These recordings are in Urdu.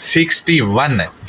61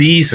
30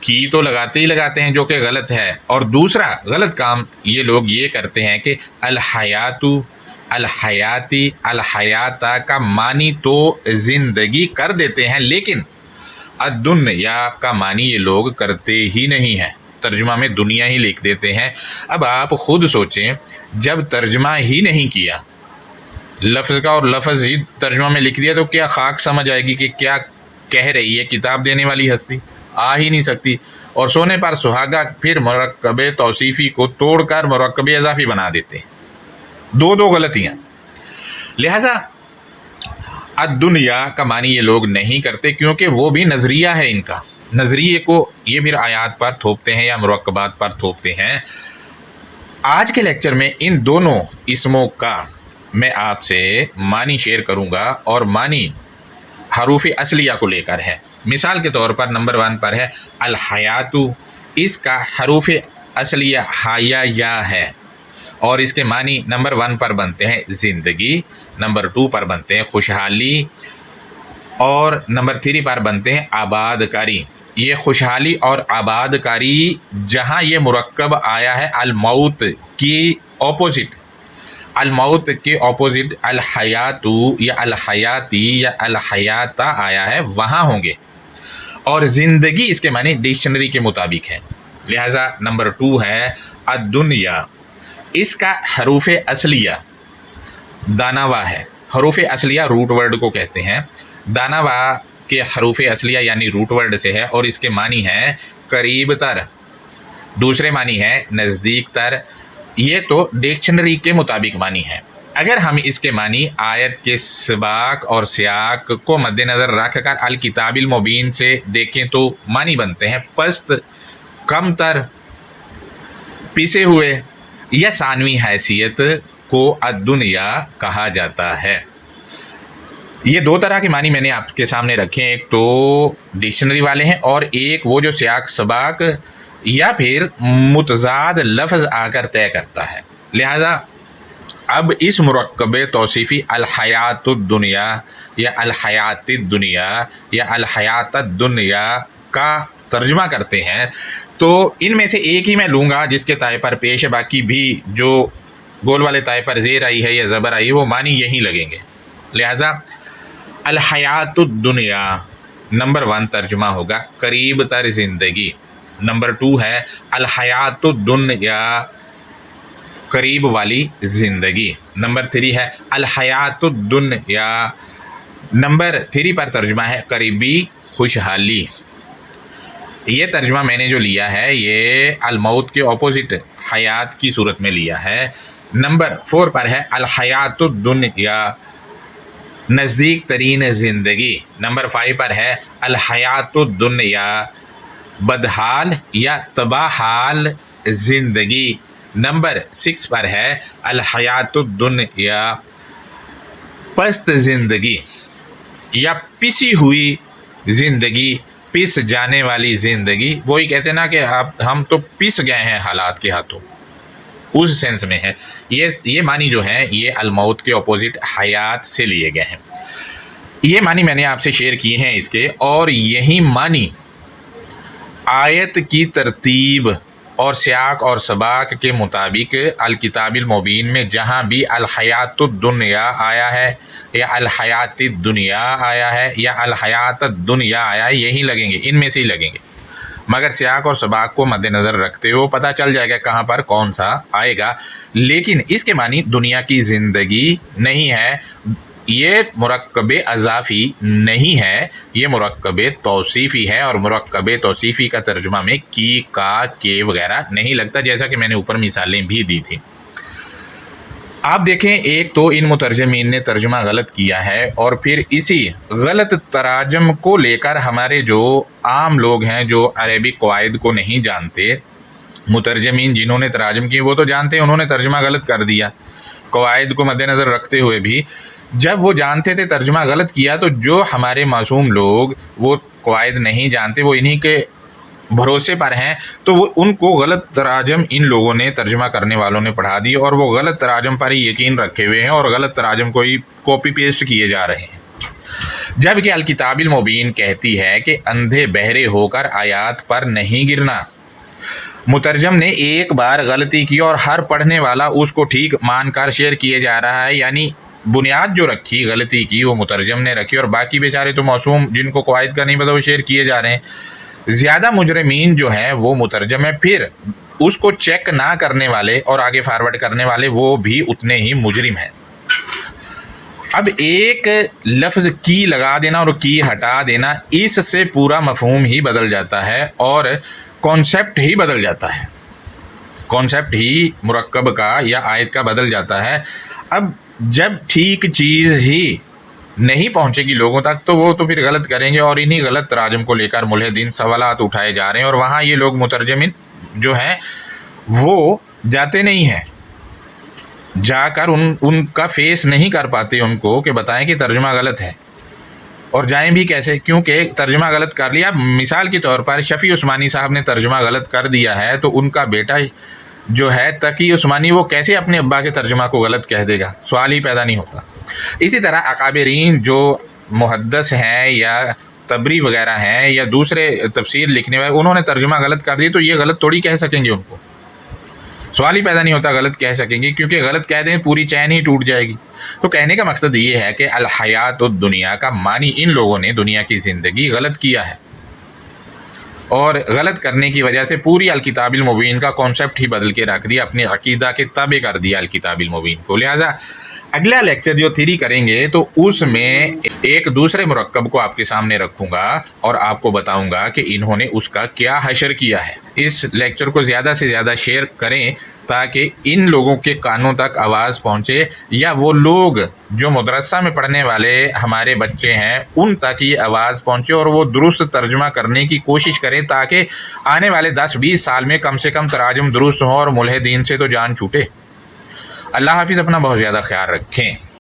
کی تو لگاتے ہی لگاتے ہیں جو کہ غلط ہے، اور دوسرا غلط کام یہ لوگ یہ کرتے ہیں کہ الحیاتو، الحیاتی، الحیاتا کا معنی تو زندگی کر دیتے ہیں، لیکن الدنیا کا معنی یہ لوگ کرتے ہی نہیں ہیں، ترجمہ میں دنیا ہی لکھ دیتے ہیں۔ اب آپ خود سوچیں، جب ترجمہ ہی نہیں کیا، لفظ کا اور لفظ ہی ترجمہ میں لکھ دیا، تو کیا خاک سمجھ آئے گی کہ کیا کہہ رہی ہے کتاب دینے والی ہستی؟ آ ہی نہیں سکتی۔ اور سونے پر سہاگا پھر مرکب توصیفی کو توڑ کر مرکب اضافی بنا دیتے ہیں، دو غلطیاں۔ لہذا الدنیا کا معنی یہ لوگ نہیں کرتے، کیونکہ وہ بھی نظریہ ہے ان کا، نظریے کو یہ پھر آیات پر تھوپتے ہیں یا مرکبات پر تھوپتے ہیں۔ آج کے لیکچر میں ان دونوں اسموں کا میں آپ سے معنی شیئر کروں گا، اور معنی حروف اصلیہ کو لے کر ہے۔ مثال کے طور پر نمبر 1 پر ہے الحیاتو، اس کا حروف اصلیہ حیا یا ہے، اور اس کے معنی نمبر 1 پر بنتے ہیں زندگی، نمبر 2 پر بنتے ہیں خوشحالی، اور نمبر 3 پر بنتے ہیں آباد کاری۔ یہ خوشحالی اور آباد کاری جہاں یہ مرکب آیا ہے الموت کی اپوزٹ، الموت کے اپوزٹ الحیاتو یا الحیاتی یا الحیاتا آیا ہے، وہاں ہوں گے، اور زندگی اس کے معنی ڈکشنری کے مطابق ہے۔ لہذا نمبر 2 ہے الدنیا، اس کا حروف اصلیہ دانوا ہے۔ حروف اصلیہ روٹ ورڈ کو کہتے ہیں، دانوا کے حروف اصلیہ یعنی روٹ ورڈ سے ہے، اور اس کے معنی ہے قریب تر، دوسرے معنی ہے نزدیک تر۔ یہ تو ڈکشنری کے مطابق معنی ہے۔ اگر ہم اس کے معنی آیت کے سباق اور سیاق کو مد نظر رکھ کر الکتاب المبین سے دیکھیں تو معنی بنتے ہیں پست، کم تر، پیسے ہوئے، یا ثانوی حیثیت کو الدنیا کہا جاتا ہے۔ یہ 2 طرح کے معنی میں نے آپ کے سامنے رکھے ہیں، ایک تو ڈکشنری والے ہیں، اور ایک وہ جو سیاق سباق یا پھر متضاد لفظ آ کر طے کرتا ہے۔ لہذا اب اس مرکب توصیفی الحیات الدنیا یا الحیات الدنیا یا الحیات الدنیا کا ترجمہ کرتے ہیں، تو ان میں سے ایک ہی میں لوں گا جس کے تائے پر پیش ہے، باقی بھی جو گول والے تائے پر زیر آئی ہے یا زبر آئی ہے وہ معنی یہی لگیں گے۔ لہذا الحیات الدنیا نمبر 1 ترجمہ ہوگا قریب تر زندگی، نمبر 2 ہے الحیات الدنیا قریب والی زندگی، نمبر 3 ہے الحیات الدنیا، نمبر 3 پر ترجمہ ہے قریبی خوشحالی۔ یہ ترجمہ میں نے جو لیا ہے یہ الموت کے اپوزٹ حیات کی صورت میں لیا ہے۔ نمبر 4 پر ہے الحیات الدنیا نزدیک ترین زندگی، نمبر 5 پر ہے الحیات الدنیا بدحال یا تباہ حال زندگی، نمبر 6 پر ہے الحیات الدنیا پست زندگی یا پسی ہوئی زندگی، پس جانے والی زندگی۔ وہی کہتے ہیں نا کہ ہم تو پس گئے ہیں حالات کے ہاتھوں، اس سینس میں ہے۔ یہ معنی جو ہے یہ الموت کے اپوزٹ حیات سے لیے گئے ہیں۔ یہ معنی میں نے آپ سے شیئر کیے ہیں اس کے، اور یہی معنی آیت کی ترتیب اور سیاق اور سباق کے مطابق الکتاب المبین میں جہاں بھی الحیات الدنیا آیا ہے یا الحیات الدنیا آیا ہے یا الحیات الدنیا آیا ہے، یہی لگیں گے، ان میں سے ہی لگیں گے، مگر سیاق اور سباق کو مد نظر رکھتے ہوئے پتہ چل جائے گا کہاں پر کون سا آئے گا۔ لیکن اس کے معنی دنیا کی زندگی نہیں ہے، یہ مرکب اضافی نہیں ہے، یہ مرکب توصیفی ہے، اور مرکب توصیفی کا ترجمہ میں کی، کا، کے وغیرہ نہیں لگتا، جیسا کہ میں نے اوپر مثالیں بھی دی تھی۔ آپ دیکھیں، ایک تو ان مترجمین نے ترجمہ غلط کیا ہے، اور پھر اسی غلط تراجم کو لے کر ہمارے جو عام لوگ ہیں جو عربی قواعد کو نہیں جانتے، مترجمین جنہوں نے تراجم کیے وہ تو جانتے ہیں، انہوں نے ترجمہ غلط کر دیا قواعد کو مد نظر رکھتے ہوئے بھی۔ جب وہ جانتے تھے ترجمہ غلط کیا، تو جو ہمارے معصوم لوگ وہ قواعد نہیں جانتے، وہ انہی کے بھروسے پر ہیں، تو وہ ان کو غلط تراجم ان لوگوں نے ترجمہ کرنے والوں نے پڑھا دی، اور وہ غلط تراجم پر ہی یقین رکھے ہوئے ہیں، اور غلط تراجم کو ہی کاپی پیسٹ کیے جا رہے ہیں۔ جبکہ الکتاب المبین کہتی ہے کہ اندھے بہرے ہو کر آیات پر نہیں گرنا۔ مترجم نے ایک بار غلطی کی اور ہر پڑھنے والا اس کو ٹھیک مان کر شیئر کیے جا رہا ہے، یعنی بنیاد جو رکھی غلطی کی وہ مترجم نے رکھی، اور باقی بیچارے تو معصوم جن کو قواعد کا نہیں پتہ وہ شیئر کیے جا رہے ہیں۔ زیادہ مجرمین جو ہیں وہ مترجم ہیں، پھر اس کو چیک نہ کرنے والے اور آگے فارورڈ کرنے والے وہ بھی اتنے ہی مجرم ہیں۔ اب ایک لفظ کی لگا دینا اور کی ہٹا دینا، اس سے پورا مفہوم ہی بدل جاتا ہے اور کانسیپٹ ہی بدل جاتا ہے، کانسیپٹ ہی مرکب کا یا آیت کا بدل جاتا ہے۔ اب جب ٹھیک چیز ہی نہیں پہنچے گی لوگوں تک تو وہ تو پھر غلط کریں گے، اور انہی غلط تراجم کو لے کر ملحدین سوالات اٹھائے جا رہے ہیں، اور وہاں یہ لوگ مترجمین جو ہیں وہ جاتے نہیں ہیں، جا کر ان کا فیس نہیں کر پاتے ان کو کہ بتائیں کہ ترجمہ غلط ہے، اور جائیں بھی کیسے، کیونکہ ترجمہ غلط کر لیا۔ مثال کے طور پر شفیع عثمانی صاحب نے ترجمہ غلط کر دیا ہے تو ان کا بیٹا جو ہے تقی عثمانی وہ کیسے اپنے ابا کے ترجمہ کو غلط کہہ دے گا؟ سوال ہی پیدا نہیں ہوتا۔ اسی طرح اکابرین جو محدث ہیں یا تبری وغیرہ ہیں یا دوسرے تفسیر لکھنے والے، انہوں نے ترجمہ غلط کر دی تو یہ غلط تھوڑی کہہ سکیں گے، ان کو سوال ہی پیدا نہیں ہوتا غلط کہہ سکیں گے، کیونکہ غلط کہہ دیں پوری چین ہی ٹوٹ جائے گی۔ تو کہنے کا مقصد یہ ہے کہ الحیات الدنیا کا معنی ان لوگوں نے دنیا کی زندگی غلط کیا ہے، اور غلط کرنے کی وجہ سے پوری الکتاب المبین کا کانسیپٹ ہی بدل کے رکھ دیا، اپنے عقیدہ کے تابع کر دیا الکتاب المبین کو۔ لہٰذا اگلا لیکچر جو تھیری کریں گے تو اس میں ایک دوسرے مرکب کو آپ کے سامنے رکھوں گا اور آپ کو بتاؤں گا کہ انہوں نے اس کا کیا حشر کیا ہے۔ اس لیکچر کو زیادہ سے زیادہ شیئر کریں تاکہ ان لوگوں کے کانوں تک آواز پہنچے، یا وہ لوگ جو مدرسہ میں پڑھنے والے ہمارے بچے ہیں ان تک یہ آواز پہنچے اور وہ درست ترجمہ کرنے کی کوشش کریں، تاکہ آنے والے 10-20 سال میں کم سے کم تراجم درست ہوں اور ملحدین سے تو جان چھوٹے۔ اللہ حافظ، اپنا بہت زیادہ خیال رکھیں۔